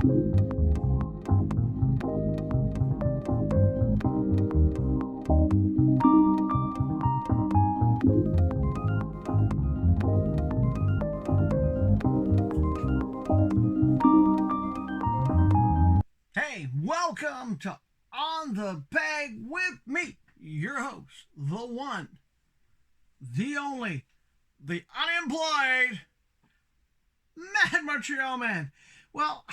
Hey, welcome to On the Bag with me, your host, the one, the only, the unemployed, Mad Montreal Man. Well,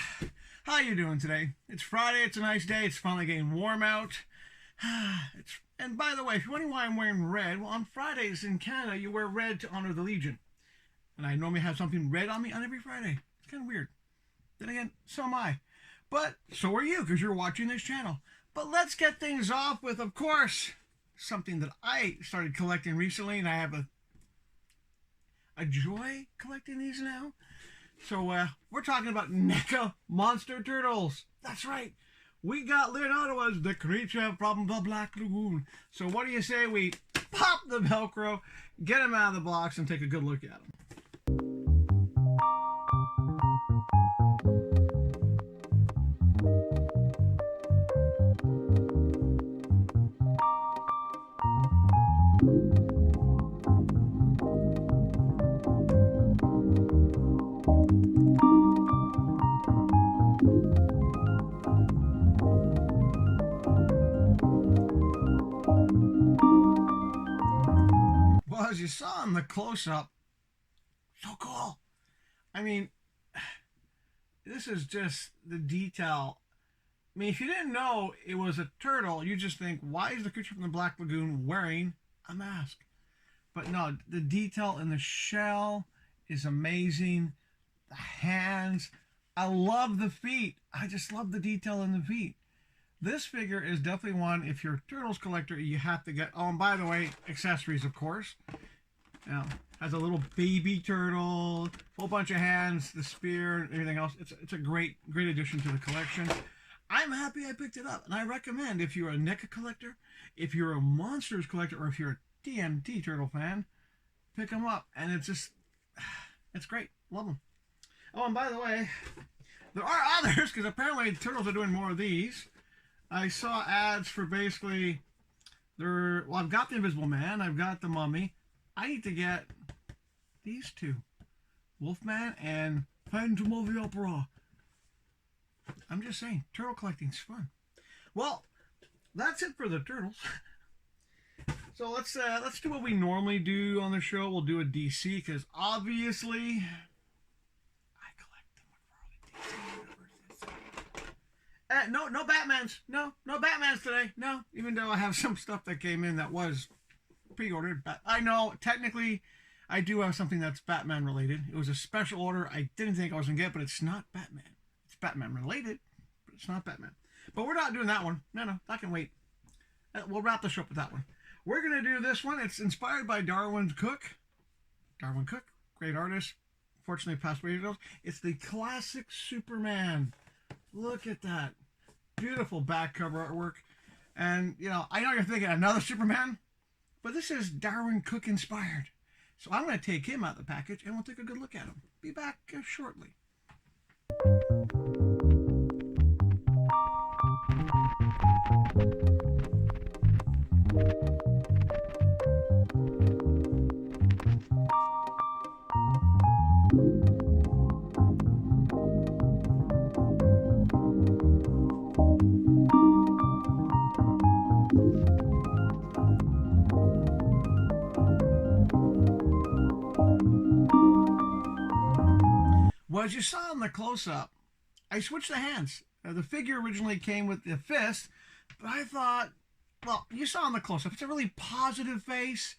how you doing today? It's Friday, it's a nice day, it's finally getting warm out. And by the way, if you're wondering why I'm wearing red, well, on Fridays in Canada, you wear red to honor the Legion. And I normally have something red on me on every Friday. It's kind of weird. Then again, so am I. But so are you, because you're watching this channel. But let's get things off with, of course, something that I started collecting recently, and I have a joy collecting these now. So we're talking about NECA Monster Turtles. That's right. We got Leonardo as the creature from the Black Lagoon. So what do you say we pop the Velcro, get him out of the box, and take a good look at him? Well, as you saw in the close-up, so cool. I mean, this is just the detail. I mean, if you didn't know it was a turtle, you just think, why is the creature from the Black Lagoon wearing a mask? But no, the detail in the shell is amazing. The hands. I love the feet. I just love the detail in the feet. This figure is definitely one, if you're a Turtles collector, you have to get. Oh, and by the way, accessories, of course. Now, has a little baby turtle, whole bunch of hands, the spear, and everything else. It's a great addition to the collection. I'm happy I picked it up, and I recommend if you're a NECA collector, if you're a Monsters collector, or if you're a TMT Turtle fan, pick them up. And it's great. Love them. Oh, and by the way, there are others, because apparently Turtles are doing more of these. I saw ads for basically, well, I've got the Invisible Man, I've got the Mummy. I need to get these two, Wolfman and Phantom of the Opera. I'm just saying, turtle collecting's fun. Well, that's it for the Turtles. So let's do what we normally do on the show. We'll do a DC, because obviously no Batmans. No Batmans today. No, even though I have some stuff that came in that was pre-ordered. But I know, technically, I do have something that's Batman related. It was a special order. I didn't think I was going to get, but it's not Batman. It's Batman related, but it's not Batman. But we're not doing that one. No, that can wait. We'll wrap the show up with that one. We're going to do this one. It's inspired by Darwin Cook. Darwin Cook, great artist. Fortunately, passed away. It's the classic Superman. Look at that. Beautiful back cover artwork. And, you know, I know you're thinking another Superman, but this is Darwin Cook inspired. So I'm going to take him out of the package, and we'll take a good look at him. Be back shortly. Well, as you saw in the close-up, I switched the hands. The figure originally came with the fist, but I thought, well, you saw in the close-up, it's a really positive face,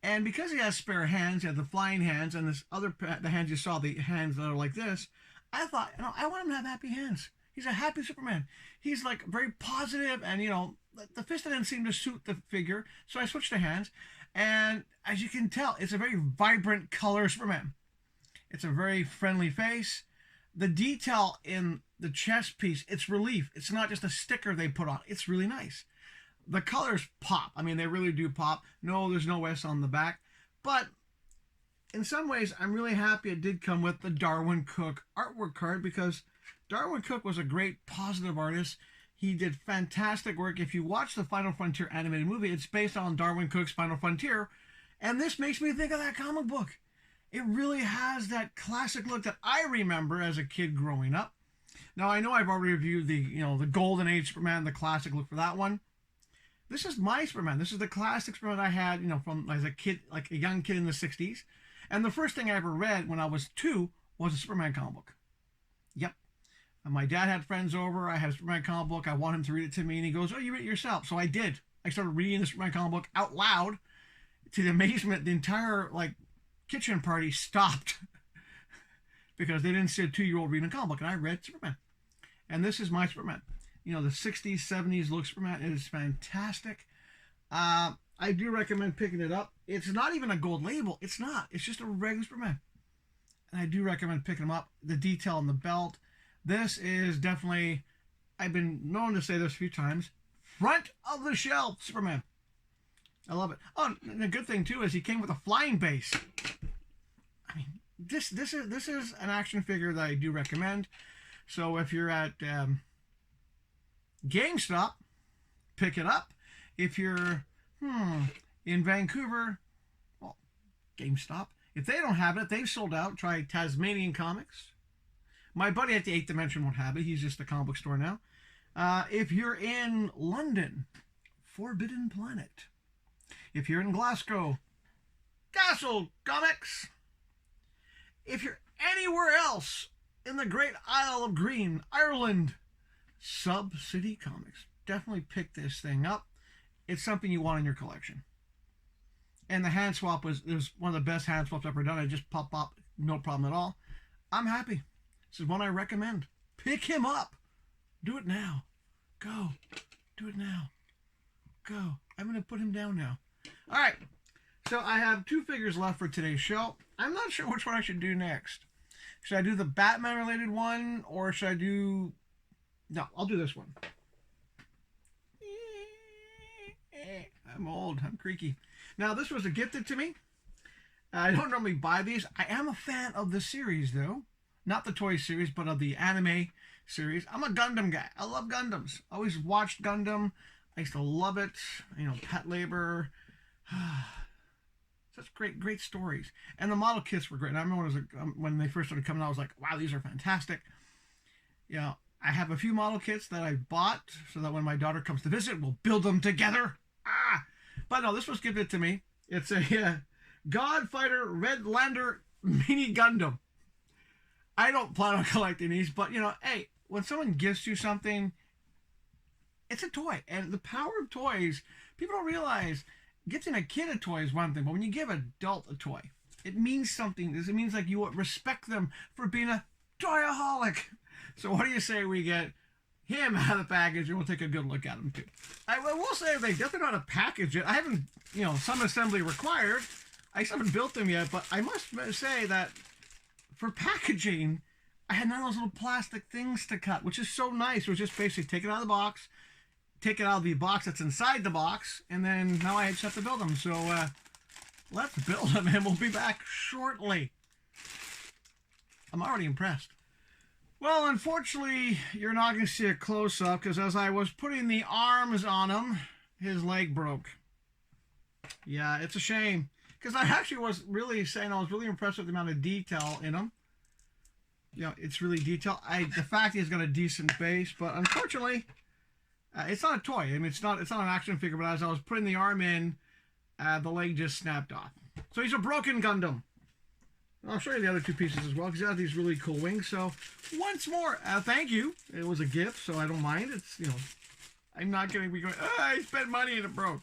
and because he has spare hands, he has the flying hands, and this other, the hands you saw, the hands that are like this, I thought, you know, I want him to have happy hands. He's a happy Superman. He's like very positive, and you know, the fist didn't seem to suit the figure, so I switched the hands, and as you can tell, it's a very vibrant color Superman. It's a very friendly face. The detail in the chest piece, it's relief. It's not just a sticker they put on. It's really nice. The colors pop. I mean, they really do pop. No, there's no S on the back. But in some ways, I'm really happy it did come with the Darwin Cook artwork card, because Darwyn Cooke was a great positive artist. He did fantastic work. If you watch the Final Frontier animated movie, it's based on Darwyn Cooke's Final Frontier, and this makes me think of that comic book. It really has that classic look that I remember as a kid growing up. Now I know I've already reviewed the Golden Age Superman, the classic look for that one. This is my Superman. This is the classic Superman I had, from as a kid, like a young kid in the '60s. And the first thing I ever read when I was 2 was a Superman comic book. Yep. And my dad had friends over. I had a Superman comic book. I wanted him to read it to me, and he goes, "Oh, you read it yourself." So I did. I started reading the Superman comic book out loud. To the amazement, the entire kitchen party stopped because they didn't see a 2-year-old reading a comic book, and I read Superman. And this is my Superman. The 60s, 70s look Superman. It is fantastic. I do recommend picking it up. It's not even a gold label. It's not. It's just a regular Superman. And I do recommend picking them up. The detail on the belt. This is definitely, I've been known to say this a few times, front of the shelf Superman. I love it. Oh, and the good thing too is he came with a flying base. I mean, this is an action figure that I do recommend. So if you're at GameStop, pick it up. If you're in Vancouver, well, GameStop. If they don't have it, they've sold out. Try Tasmanian Comics. My buddy at the 8th Dimension won't have it. He's just a comic book store now. If you're in London, Forbidden Planet. If you're in Glasgow, Castle Comics. If you're anywhere else in the great Isle of Green, Ireland, Sub City Comics. Definitely pick this thing up. It's something you want in your collection. And the hand swap was one of the best hand swaps I've ever done. I just pop, no problem at all. I'm happy. This is one I recommend. Pick him up. Do it now. Go. Do it now. Go. I'm going to put him down now. All right. So I have 2 figures left for today's show. I'm not sure which one I should do next. Should I do the Batman related one, or should I do... No, I'll do this one. I'm old. I'm creaky. Now, this was gifted to me. I don't normally buy these. I am a fan of the series, though. Not the toy series, but of the anime series. I'm a Gundam guy. I love Gundams. Always watched Gundam. I used to love it. Pet labor. Such great stories. And the model kits were great. And I remember when they first started coming out, I was like, wow, these are fantastic. I have a few model kits that I bought so that when my daughter comes to visit, we'll build them together. But no, this was gifted to me. It's a Godfighter Redlander Mini Gundam. I don't plan on collecting these, but hey, when someone gifts you something, it's a toy. And the power of toys, people don't realize gifting a kid a toy is one thing, but when you give an adult a toy, it means something. It means you respect them for being a toyaholic. So what do you say we get him out of the package, and we'll take a good look at him too. I will say they definitely know how to package it. I haven't, some assembly required. I just haven't built them yet, but I must say that for packaging, I had none of those little plastic things to cut, which is so nice. It was just basically take it out of the box, take it out of the box that's inside the box, and then now I just have to build them. So let's build them, and we'll be back shortly. I'm already impressed. Well, unfortunately, you're not going to see a close-up, because as I was putting the arms on him, his leg broke. Yeah, it's a shame. Because I actually was really saying I was really impressed with the amount of detail in him. It's really detailed. The fact he's got a decent base, but unfortunately, it's not a toy. I mean, it's not an action figure, but as I was putting the arm in, the leg just snapped off. So he's a broken Gundam. I'll show you the other 2 pieces as well, because he has these really cool wings. So, once more, thank you. It was a gift, so I don't mind. It's, I'm not going to be going, I spent money and it broke.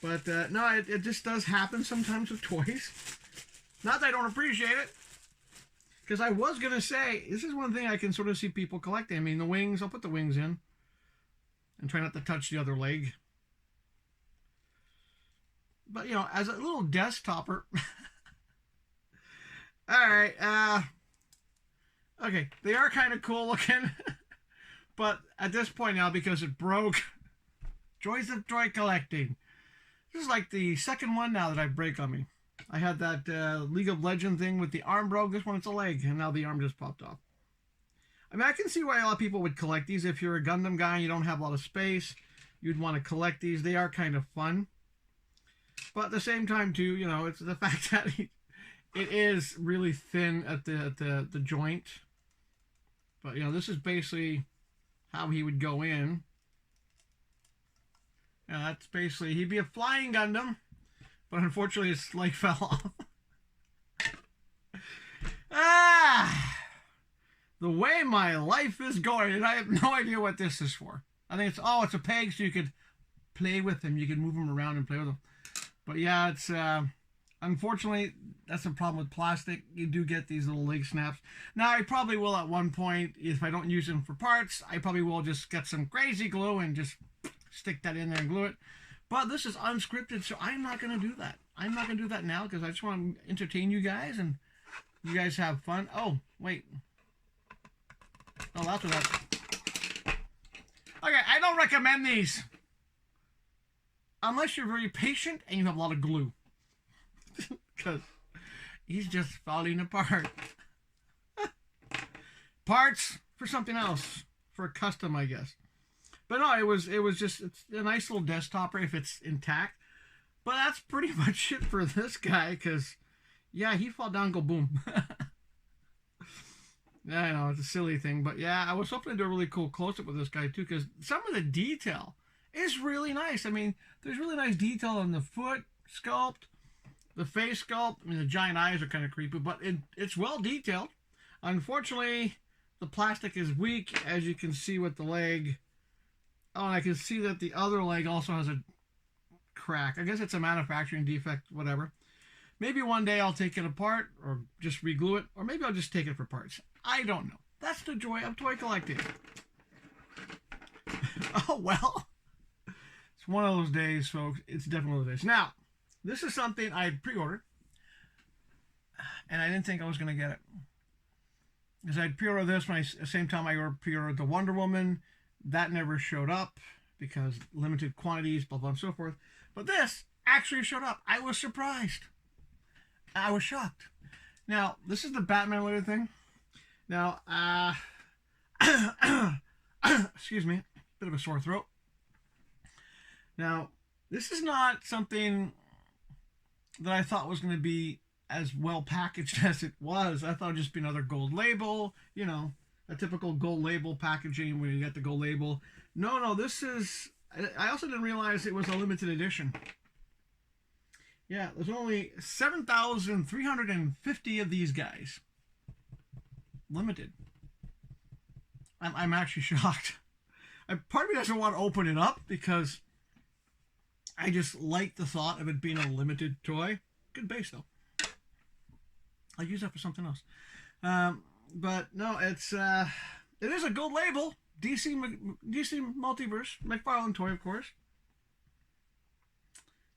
But, no, it just does happen sometimes with toys. Not that I don't appreciate it. Because I was going to say, this is one thing I can sort of see people collecting. I mean, the wings, I'll put the wings in. And try not to touch the other leg. But, as a little desktopper... Alright, okay, they are kind of cool looking, but at this point now, because it broke, joys of toy collecting. This is like the second one now that I break on me. I had that League of Legends thing with the arm broke. This one, it's a leg, and now the arm just popped off. I mean, I can see why a lot of people would collect these. If you're a Gundam guy and you don't have a lot of space, you'd want to collect these. They are kind of fun. But at the same time, too, you know, it's the fact that it is really thin at the joint. But, you know, this is basically how he would go in. And that's basically, he'd be a flying Gundam. But unfortunately, his leg fell off. The way my life is going, and I have no idea what this is for. I think it's a peg so you could play with him. You could move him around and play with him. But yeah, it's unfortunately that's a problem with plastic. You do get these little leg snaps. Now I probably will at one point, if I don't use them for parts, I probably will just get some crazy glue and just stick that in there and glue it. But this is unscripted, so I'm not going to do that. I'm not going to do that now because I just want to entertain you guys and you guys have fun. Oh, wait. Oh, that's what that's... Okay, I don't recommend these. Unless you're very patient and you have a lot of glue. Because he's just falling apart. Parts for something else. For a custom, I guess. But no, it was just, it's a nice little desktopper if it's intact. But that's pretty much it for this guy, because, yeah, he fall down and go boom. Yeah, I know, it's a silly thing. But yeah, I was hoping to do a really cool close-up with this guy, too, because some of the detail is really nice. I mean, there's really nice detail on the foot sculpt, the face sculpt. I mean, the giant eyes are kind of creepy, but it's well detailed. Unfortunately, the plastic is weak, as you can see with the leg. Oh, and I can see that the other leg also has a crack. I guess it's a manufacturing defect, whatever. Maybe one day I'll take it apart or just reglue it, or maybe I'll just take it for parts. I don't know. That's the joy of toy collecting. Oh, well. It's one of those days, folks. It's definitely one of those days. Now, this is something I pre-ordered, and I didn't think I was going to get it. Because I'd pre-ordered this when the same time I pre-ordered the Wonder Woman. That never showed up because limited quantities, blah, blah, and so forth. But this actually showed up. I was surprised. I was shocked. Now, this is the Batman related thing. Now, excuse me, bit of a sore throat. Now, this is not something that I thought was going to be as well packaged as it was. I thought it would just be another gold label, you know, a typical gold label packaging when you get the gold label. No, this is... I also didn't realize it was a limited edition. Yeah, there's only 7,350 of these guys. Limited. I'm actually shocked. Part of me doesn't want to open it up because I just like the thought of it being a limited toy. Good base, though. I'll use that for something else. But no, it is a gold label. DC Multiverse, McFarlane toy, of course.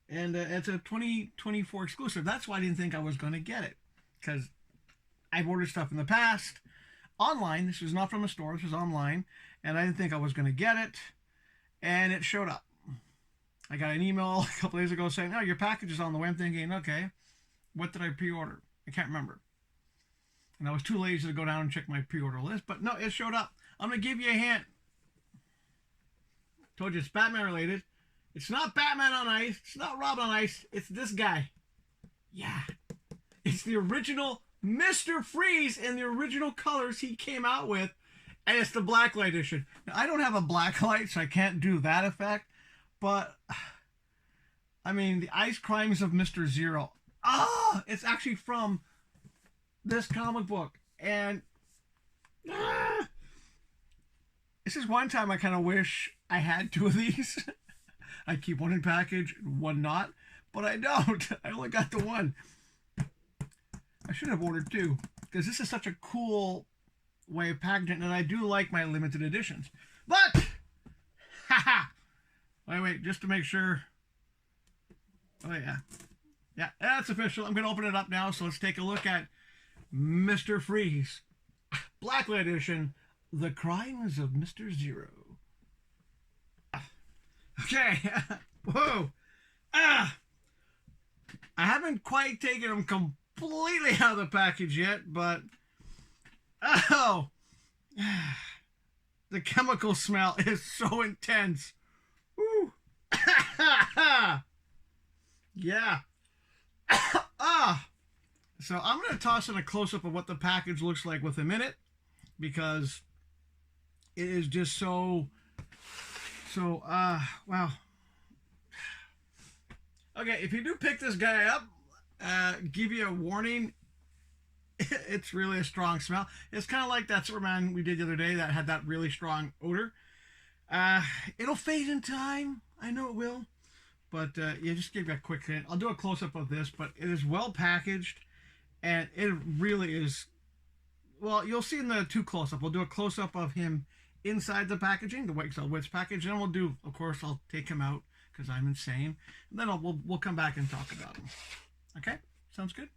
And it's a 2024 exclusive. That's why I didn't think I was going to get it. Because I've ordered stuff in the past online. This was not from a store. This was online. And I didn't think I was going to get it. And it showed up. I got an email a couple days ago saying, oh, your package is on the way. I'm thinking, okay, what did I pre-order? I can't remember. And I was too lazy to go down and check my pre-order list. But no, it showed up. I'm going to give you a hint. Told you it's Batman related. It's not Batman on Ice. It's not Robin on Ice. It's this guy. Yeah. It's the original Mr. Freeze in the original colors he came out with. And it's the Blacklight edition. Now, I don't have a Blacklight, so I can't do that effect. But, I mean, the Ice Crimes of Mr. Zero. Ah! It's actually from this comic book. And... this is one time I kind of wish I had two of these. I keep one in package, one not, but I don't. I only got the one. I should have ordered two, because this is such a cool way of packaging, and I do like my limited editions. But, haha! Wait, just to make sure. Oh, yeah. Yeah, that's official. I'm going to open it up now, so let's take a look at Mr. Freeze. Blacklight edition. The Crimes of Mr. Zero. Okay. Whoa. I haven't quite taken them completely out of the package yet, but... oh! The chemical smell is so intense. Woo. Yeah. Ah. So I'm going to toss in a close-up of what the package looks like with a minute, because it is just wow. Okay, if you do pick this guy up, give you a warning. It's really a strong smell. It's kind of like that Superman we did the other day that had that really strong odor. It'll fade in time. I know it will. But yeah, just give you a quick hint. I'll do a close-up of this, but it is well packaged, and it really is. Well, you'll see in the two close-up. We'll do a close-up of him inside the packaging, the White Excel Wits package, and then we'll do, of course, I'll take him out because I'm insane. And then we'll come back and talk about him. Okay? Sounds good?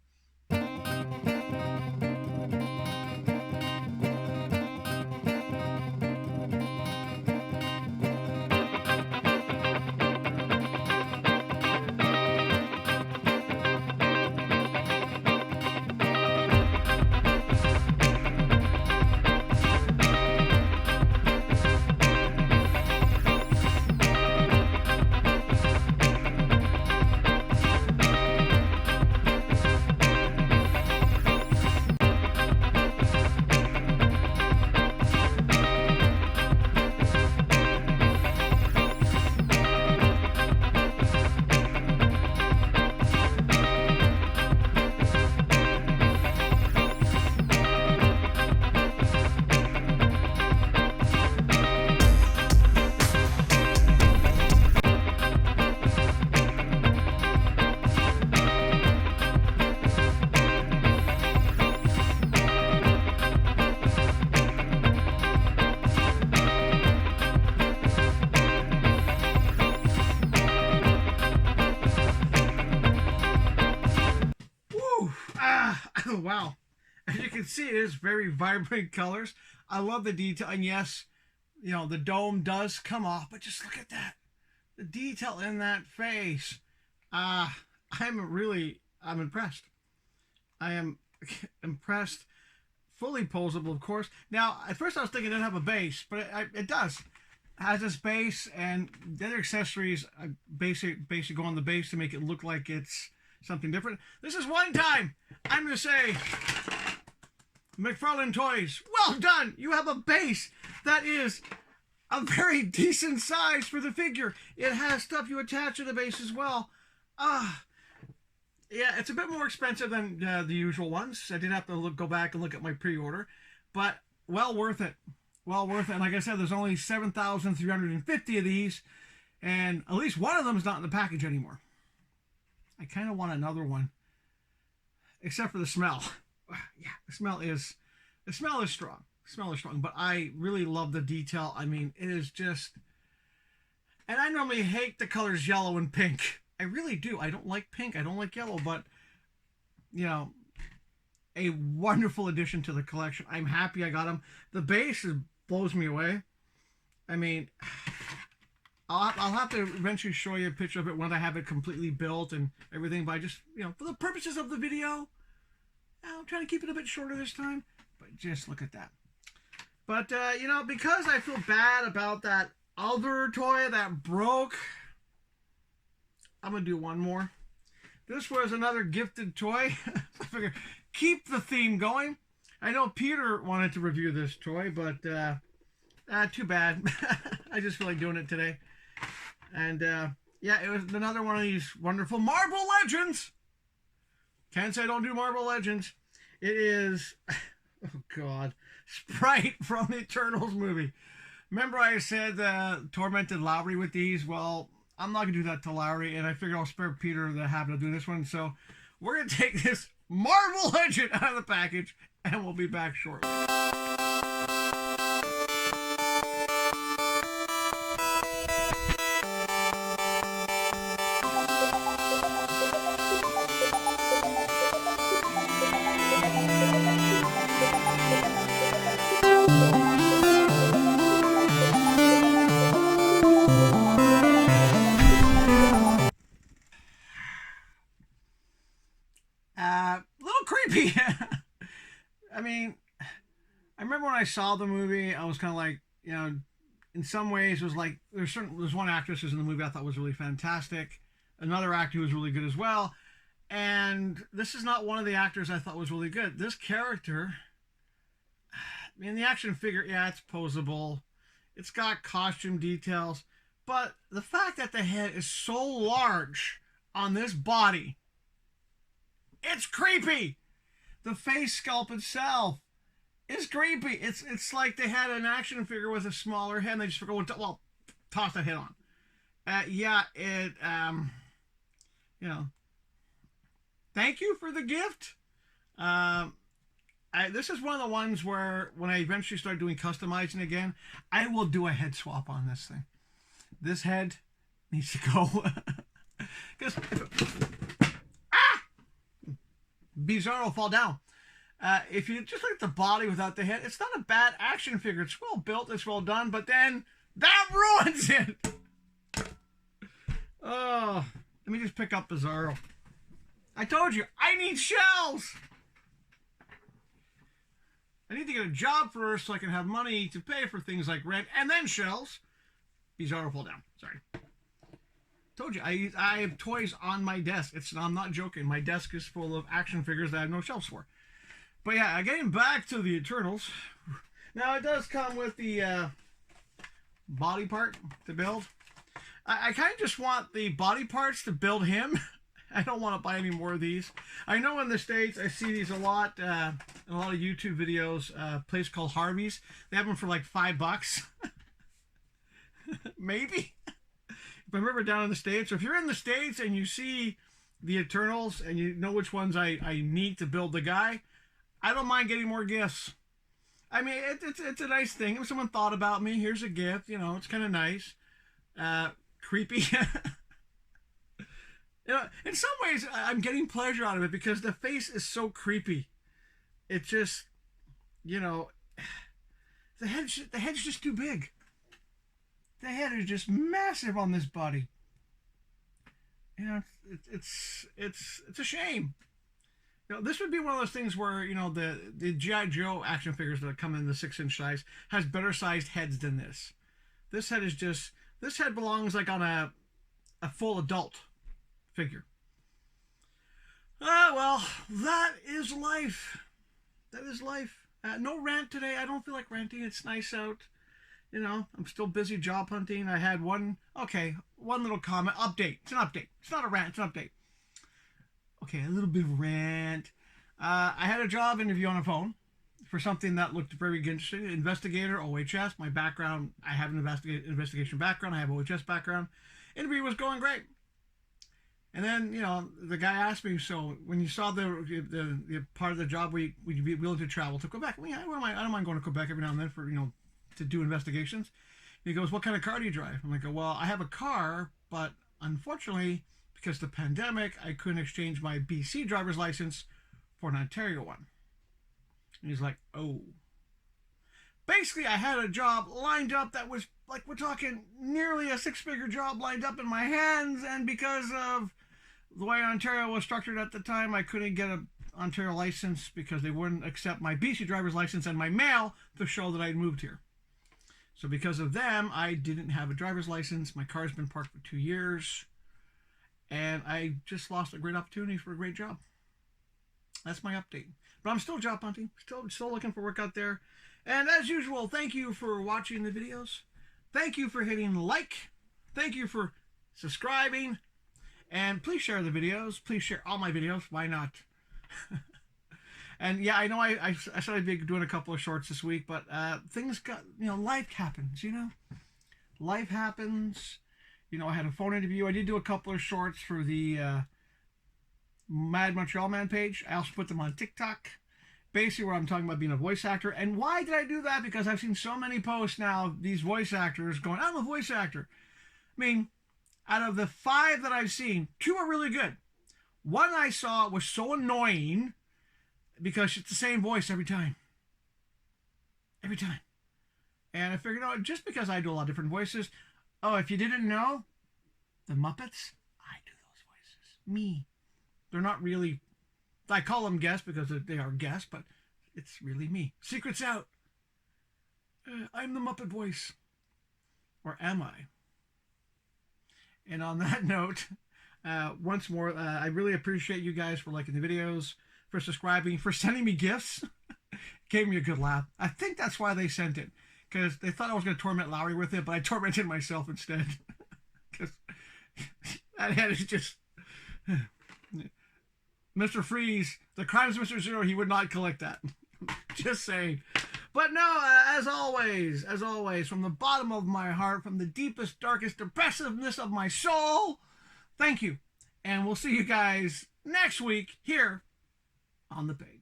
Wow. As you can see, it is very vibrant colors. I love the detail. And yes, the dome does come off, but just look at that. The detail in that face. I'm impressed. I am impressed. Fully posable, of course. Now, at first I was thinking it didn't have a base, but it does. It has this base, and the other accessories basically go on the base to make it look like it's something different. This is one time I'm going to say, McFarlane Toys, well done. You have a base that is a very decent size for the figure. It has stuff you attach to the base as well. Yeah, it's a bit more expensive than the usual ones. I did have to go back and look at my pre-order, but well worth it. Well worth it. And like I said, there's only 7,350 of these, and at least one of them is not in the package anymore. I kind of want another one, except for the smell. Yeah, the smell is strong. The smell is strong, but I really love the detail. I mean, it is just, and I normally hate the colors yellow and pink. I really do. I don't like pink. I don't like yellow, but a wonderful addition to the collection. I'm happy I got them. The base blows me away. I mean, I'll have to eventually show you a picture of it when I have it completely built and everything, but I just, for the purposes of the video, I'm trying to keep it a bit shorter this time, but just look at that. But, because I feel bad about that other toy that broke, I'm going to do one more. This was another gifted toy. I figure, keep the theme going. I know Peter wanted to review this toy, but too bad. I just feel like doing it today. And yeah, it was another one of these wonderful Marvel Legends. Can't say I don't do Marvel Legends. It is, oh God, Sprite from the Eternals movie. Remember I said tormented Lowry with these? Well, I'm not going to do that to Lowry, and I figured I'll spare Peter the habit of doing this one. So we're going to take this Marvel Legend out of the package, and we'll be back shortly. Little creepy. I mean, remember when I saw the movie, I was kind of like, in some ways, it was like there's one actress who's in the movie I thought was really fantastic, another actor who was really good as well, and this is not one of the actors I thought was really good. This character, I mean, the action figure, yeah, it's posable, it's got costume details, but the fact that the head is so large on this body, it's creepy. The face sculpt itself is creepy. It's like they had an action figure with a smaller head and they just forgot, well, toss that head on. Yeah, thank you for the gift. This is one of the ones where when I eventually start doing customizing again, I will do a head swap on this thing. This head needs to go. Because Bizarro will fall down. If you just look at the body without the head, it's not a bad action figure. It's well built, it's well done, but then that ruins it. Oh, let me just pick up Bizarro. I told you, I need shells. I need to get a job first so I can have money to pay for things like rent and then shells. Bizarro fall down. Sorry. Told you, I have toys on my desk. I'm not joking. My desk is full of action figures that I have no shelves for. But yeah, getting back to the Eternals. Now, it does come with the body part to build. I kind of just want the body parts to build him. I don't want to buy any more of these. I know in the States, I see these a lot in a lot of YouTube videos. A place called Harvey's. They have them for like $5. Maybe. If I'm ever down in the States, or if you're in the States and you see the Eternals and you know which ones I need to build the guy, I don't mind getting more gifts. I mean, it's a nice thing. If someone thought about me, here's a gift. It's kind of nice. Creepy. In some ways, I'm getting pleasure out of it because the face is so creepy. It just, the head's just too big. The head is just massive on this body. It's a shame. This would be one of those things where the G.I. Joe action figures that come in the 6-inch size has better sized heads than this. This head belongs like on a full adult figure. Well, that is life. That is life. No rant today. I don't feel like ranting. It's nice out. I'm still busy job hunting. I had one little comment. Update. It's an update. It's not a rant. It's an update. Okay, a little bit of rant. I had a job interview on a phone for something that looked very interesting. Investigator, OHS. My background, I have an investigation background. I have OHS background. Interview was going great. And then, the guy asked me, so when you saw the part of the job where you'd be willing to travel to Quebec, I don't mind going to Quebec every now and then for, to do investigations. And he goes, what kind of car do you drive? I'm like, well, I have a car, but unfortunately, because of the pandemic, I couldn't exchange my BC driver's license for an Ontario one. And he's like, oh. Basically, I had a job lined up that was, like, we're talking nearly a 6-figure job lined up in my hands, and because of the way Ontario was structured at the time, I couldn't get an Ontario license because they wouldn't accept my BC driver's license and my mail to show that I'd moved here. So because of them, I didn't have a driver's license. My car's been parked for 2 years. And I just lost a great opportunity for a great job. That's my update. But I'm still job hunting. Still looking for work out there. And as usual, thank you for watching the videos. Thank you for hitting like. Thank you for subscribing. And please share the videos. Please share all my videos. Why not? And yeah, I know I said I'd be doing a couple of shorts this week, but things got, life happens, Life happens. I had a phone interview. I did do a couple of shorts for the Mad Montreal Man page. I also put them on TikTok, basically where I'm talking about being a voice actor. And why did I do that? Because I've seen so many posts now, these voice actors going, I'm a voice actor. I mean, out of the 5 that I've seen, 2 are really good. One I saw was so annoying because it's the same voice every time. Every time. And I figured out, just because I do a lot of different voices, if you didn't know, the Muppets, I do those voices. Me. They're not really, I call them guests because they are guests, but it's really me. Secret's out. I'm the Muppet voice. Or am I? And on that note, once more, I really appreciate you guys for liking the videos, for subscribing, for sending me gifts. Gave me a good laugh. I think that's why they sent it. Because they thought I was going to torment Lowry with it, but I tormented myself instead. Because that head is just... Mr. Freeze, the crimes of Mr. Zero, he would not collect that. Just saying. But no, as always, from the bottom of my heart, from the deepest, darkest depressiveness of my soul, thank you. And we'll see you guys next week here on The Pig.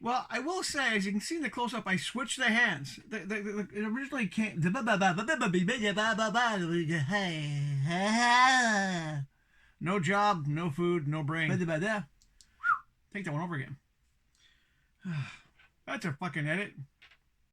Well, I will say, as you can see in the close-up, I switched the hands. It originally came... No job, no food, no brain. Take that one over again. That's a fucking edit.